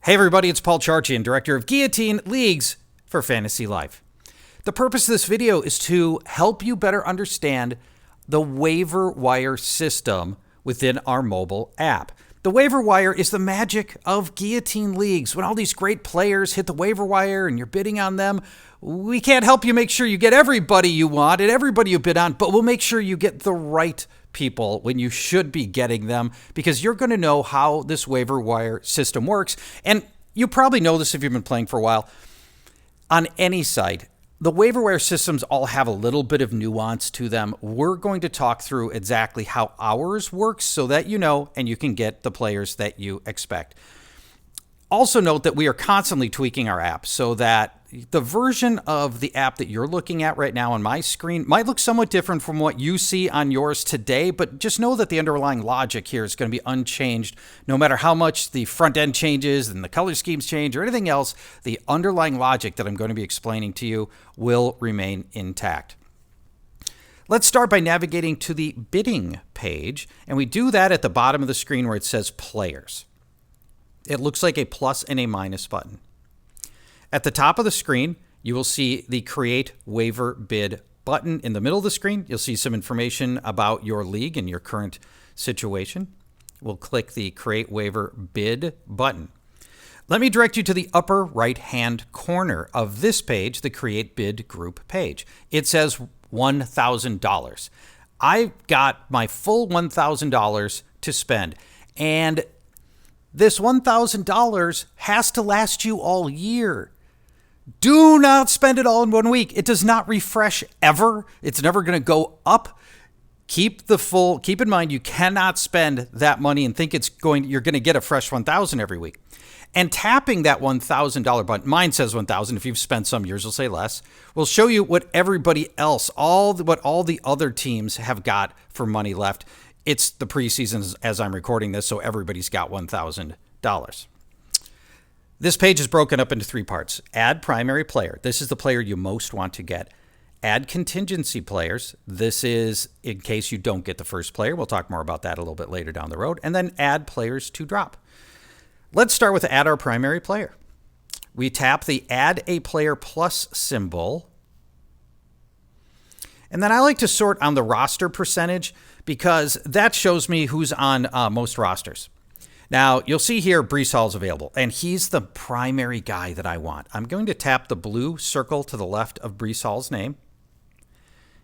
Hey everybody, it's Paul Charchian, Director of Guillotine Leagues for Fantasy Life. The purpose of this video is to help you better understand the waiver wire system within our mobile app. The waiver wire is the magic of Guillotine Leagues. When all these great players hit the waiver wire and you're bidding on them, we can't help you make sure you get everybody you want and everybody you bid on, but we'll make sure you get the right people when you should be getting them, because you're going to know how this waiver wire system works. And you probably know this if you've been playing for a while. On any site, the waiver wire systems all have a little bit of nuance to them. We're going to talk through exactly how ours works so that you know and you can get the players that you expect. Also note that we are constantly tweaking our app so that the version of the app that you're looking at right now on my screen might look somewhat different from what you see on yours today, but just know that the underlying logic here is going to be unchanged. No matter how much the front end changes and the color schemes change or anything else, the underlying logic that I'm going to be explaining to you will remain intact. Let's start by navigating to the bidding page, and we do that at the bottom of the screen where it says players. It looks like a plus and a minus button. At the top of the screen, you will see the Create Waiver Bid button. In the middle of the screen, you'll see some information about your league and your current situation. We'll click the Create Waiver Bid button. Let me direct you to the upper right-hand corner of this page, the Create Bid Group page. It says $1,000. I've got my full $1,000 to spend, and this $1,000 has to last you all year. Do not spend it all in 1 week. It does not refresh ever. It's never going to go up. Keep in mind, you cannot spend that money and think you're going to get a fresh $1,000 every week. And tapping that $1,000 button, mine says $1,000. If you've spent some, yours will say less. Will show you what everybody else, what all the other teams have got for money left. It's the preseason as I'm recording this, so everybody's got $1,000. This page is broken up into three parts. Add primary player. This is the player you most want to get. Add contingency players. This is in case you don't get the first player. We'll talk more about that a little bit later down the road. And then add players to drop. Let's start with add our primary player. We tap the Add a Player Plus symbol. And then I like to sort on the roster percentage because that shows me who's on most rosters. Now, you'll see here Breece Hall's available, and he's the primary guy that I want. I'm going to tap the blue circle to the left of Breece Hall's name,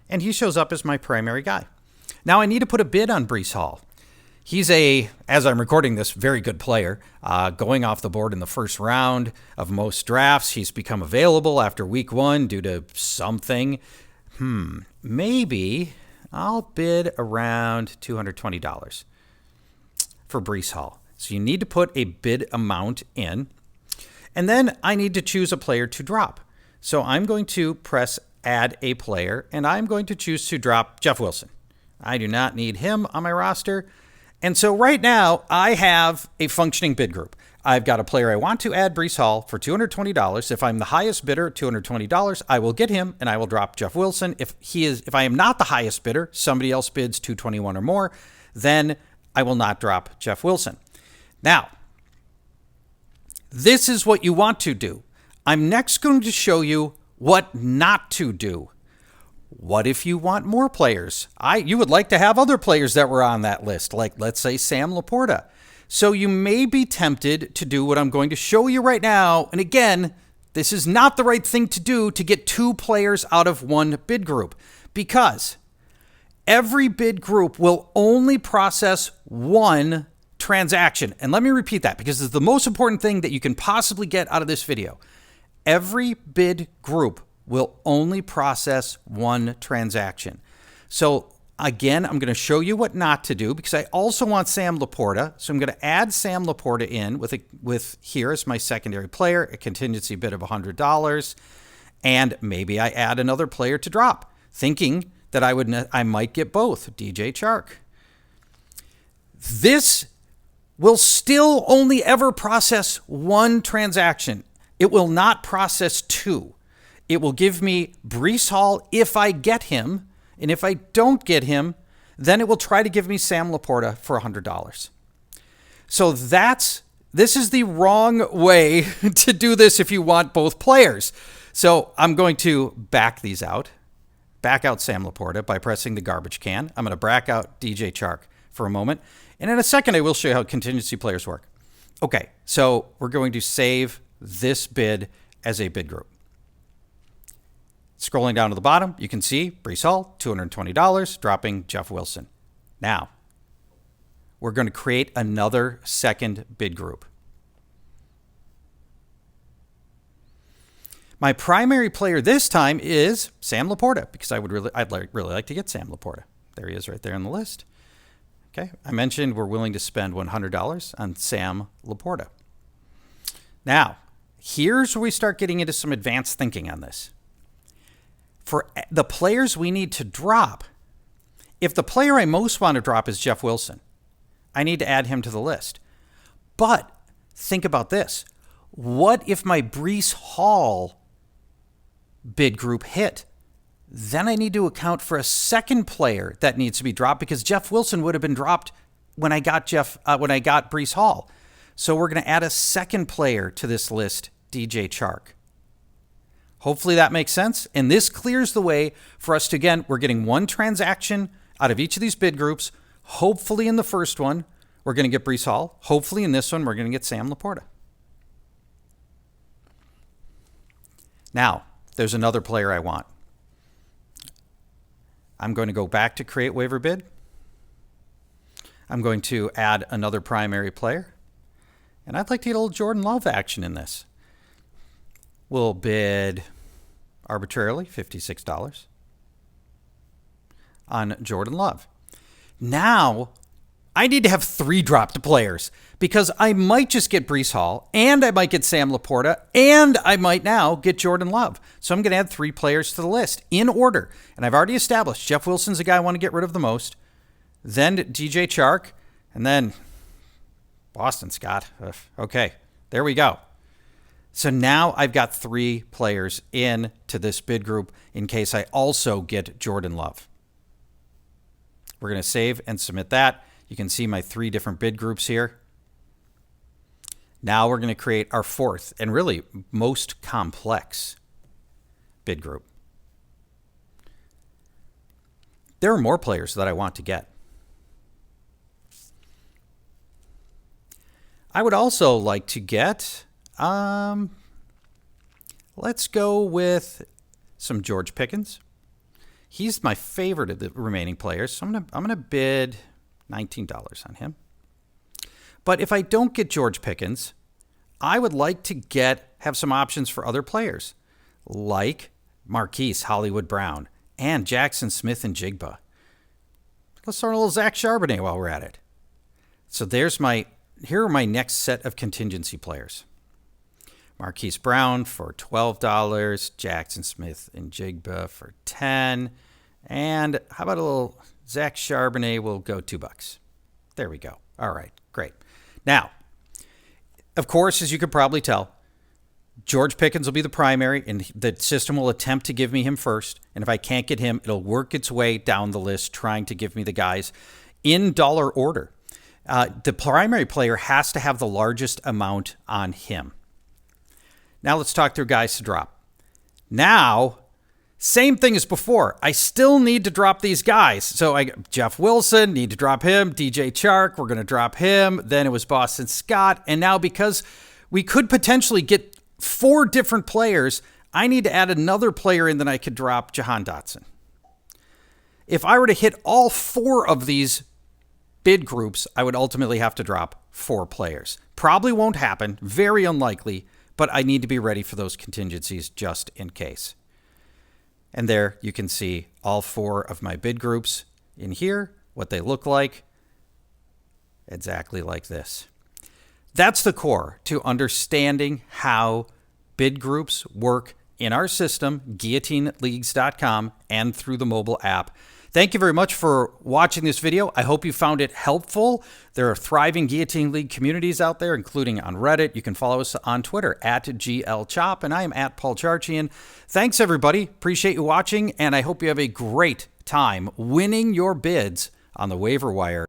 and he shows up as my primary guy. Now, I need to put a bid on Breece Hall. He's as I'm recording this, very good player. Going off the board in the first round of most drafts. He's become available after week 1 due to something. Maybe I'll bid around $220 for Breece Hall. So you need to put a bid amount in. And then I need to choose a player to drop. So I'm going to press Add a Player, and I'm going to choose to drop Jeff Wilson. I do not need him on my roster. And so right now I have a functioning bid group. I've got a player I want to add, Breece Hall, for $220. If I'm the highest bidder at $220, I will get him and I will drop Jeff Wilson. If I am not the highest bidder, somebody else bids $221 or more, then I will not drop Jeff Wilson. Now, this is what you want to do. I'm next going to show you what not to do. What if you want more players? You would like to have other players that were on that list, like let's say Sam Laporta. So you may be tempted to do what I'm going to show you right now. And again, this is not the right thing to do to get 2 players out of one bid group, because every bid group will only process one transaction. And let me repeat that because it's the most important thing that you can possibly get out of this video. Every bid group will only process one transaction. So again, I'm going to show you what not to do because I also want Sam Laporta. So I'm going to add Sam Laporta in with here as my secondary player, a contingency bid of $100. And maybe I add another player to drop, thinking that I might get both, DJ Chark. This will still only ever process one transaction. It will not process 2. It will give me Breece Hall if I get him, and if I don't get him, then it will try to give me Sam Laporta for $100. So that's this is the wrong way to do this if you want both players. So I'm going to back these out. Back out Sam Laporta by pressing the garbage can. I'm going to back out DJ Chark for a moment. And in a second, I will show you how contingency players work. Okay, so we're going to save this bid as a bid group. Scrolling down to the bottom, you can see Breece Hall, $220, dropping Jeff Wilson. Now, we're going to create another second bid group. My primary player this time is Sam Laporta because I'd really like to get Sam Laporta. There he is right there on the list. Okay, I mentioned we're willing to spend $100 on Sam Laporta. Now, here's where we start getting into some advanced thinking on this. For the players we need to drop, if the player I most want to drop is Jeff Wilson, I need to add him to the list. But think about this. What if my Breece Hall bid group hit? Then I need to account for a second player that needs to be dropped because Jeff Wilson would have been dropped when I got Breece Hall. So we're going to add a second player to this list, DJ Chark. Hopefully that makes sense. And this clears the way for us to, again, we're getting one transaction out of each of these bid groups. Hopefully in the first one, we're going to get Breece Hall. Hopefully in this one, we're going to get Sam Laporta. Now, there's another player I want. I'm going to go back to create waiver bid. I'm going to add another primary player. And I'd like to get a little Jordan Love action in this. We'll bid arbitrarily $56 on Jordan Love. Now, I need to have 3 dropped players because I might just get Breece Hall and I might get Sam Laporta and I might now get Jordan Love. So I'm going to add 3 players to the list in order. And I've already established Jeff Wilson's the guy I want to get rid of the most. Then DJ Chark and then Boston Scott. Okay, there we go. So now I've got 3 players in to this bid group in case I also get Jordan Love. We're going to save and submit that. You can see my 3 different bid groups here. Now we're going to create our 4th and really most complex bid group. There are more players that I want to get. I would also like to get, let's go with some George Pickens. He's my favorite of the remaining players, so I'm gonna bid $19 on him. But if I don't get George Pickens, I would like to have some options for other players, like Marquise Hollywood Brown and Jackson Smith and Jigba. Let's throw a little Zach Charbonnet while we're at it. So here are my next set of contingency players. Marquise Brown for $12, Jackson Smith and Jigba for $10, and how about a little Zach Charbonnet will go $2. There we go. All right, great. Now, of course, as you could probably tell, George Pickens will be the primary, and the system will attempt to give me him first. And if I can't get him, it'll work its way down the list, trying to give me the guys in dollar order. The primary player has to have the largest amount on him. Now let's talk through guys to drop. Now, same thing as before. I still need to drop these guys. So Jeff Wilson, need to drop him. DJ Chark, we're going to drop him. Then it was Boston Scott. And now because we could potentially get 4 different players, I need to add another player in that I could drop Jahan Dotson. If I were to hit all 4 of these bid groups, I would ultimately have to drop 4 players. Probably won't happen, very unlikely, but I need to be ready for those contingencies just in case. And there you can see all 4 of my bid groups in here, what they look like, exactly like this. That's the core to understanding how bid groups work in our system, guillotineleagues.com, and through the mobile app. Thank you very much for watching this video. I hope you found it helpful. There are thriving Guillotine League communities out there, including on Reddit. You can follow us on Twitter at GLChop, and I am at Paul Charchian. Thanks, everybody. Appreciate you watching, and I hope you have a great time winning your bids on the waiver wire.